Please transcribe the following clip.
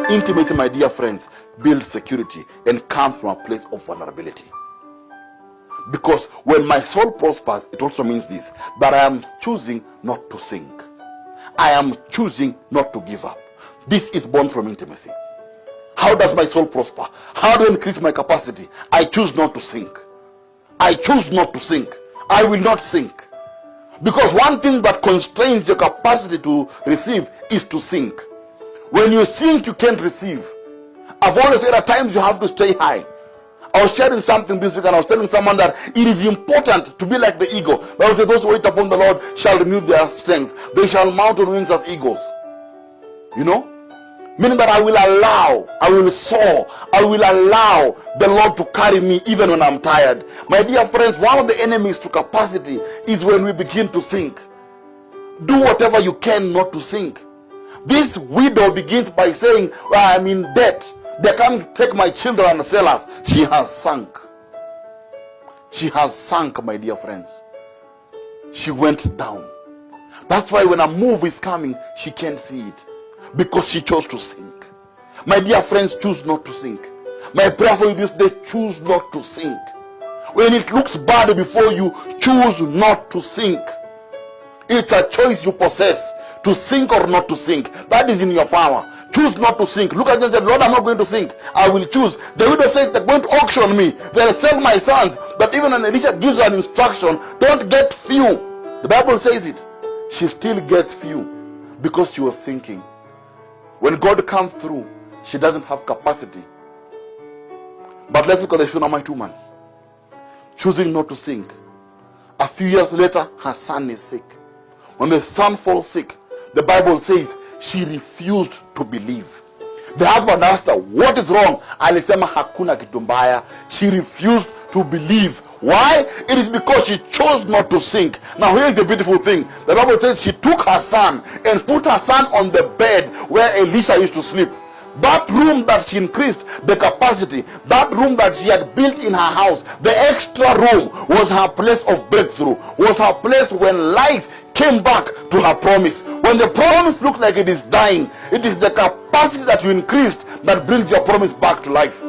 Intimacy, my dear friends, builds security and comes from a place of vulnerability. Because when my soul prospers, it also means this, that I am choosing not to sink. I am choosing not to give up. This is born from intimacy. How does my soul prosper? How do I increase my capacity? I choose not to sink. I choose not to sink. I will not sink. Because one thing that constrains your capacity to receive is to sink. When you sink, you can't receive. I've always said at times you have to stay high. I was sharing something this week and I was telling someone that it is important to be like the eagle. The Bible says those who wait upon the Lord shall renew their strength. They shall mount on wings as eagles. You know? Meaning that I will soar, I will allow the Lord to carry me even when I'm tired. My dear friends, one of the enemies to capacity is when we begin to sink. Do whatever you can not to sink. This widow begins by saying, well, I'm in debt. They can't take my children and sell us. She has sunk. She has sunk, my dear friends. She went down. That's why when a move is coming, she can't see it. Because she chose to sink. My dear friends, choose not to sink. My prayer for you this day, choose not to sink. When it looks bad before you, choose not to sink. It's a choice you possess, to sink or not to sink. That is in your power. Choose not to sink. Look at this and say, Lord, I'm not going to sink. I will choose. The widow says they're going to auction me. They'll sell my sons. But even when Elisha gives her an instruction, don't get few. The Bible says it. She still gets few because she was sinking. When God comes through, she doesn't have capacity. But let's look at the Shunammite woman. Choosing not to sink. A few years later, her son is sick. When the son falls sick, the Bible says she refused to believe. The husband asked her, what is wrong? Alisema hakuna kitu mbaya. She refused to believe. Why? It is because she chose not to sink. Now here's the beautiful thing. The Bible says she took her son and put her son on the bed where Elisha used to sleep. That room that she increased the capacity, that room that she had built in her house, the extra room was her place of breakthrough, was her place when life came back to her promise. When the promise looks like it is dying, it is the capacity that you increased that brings your promise back to life.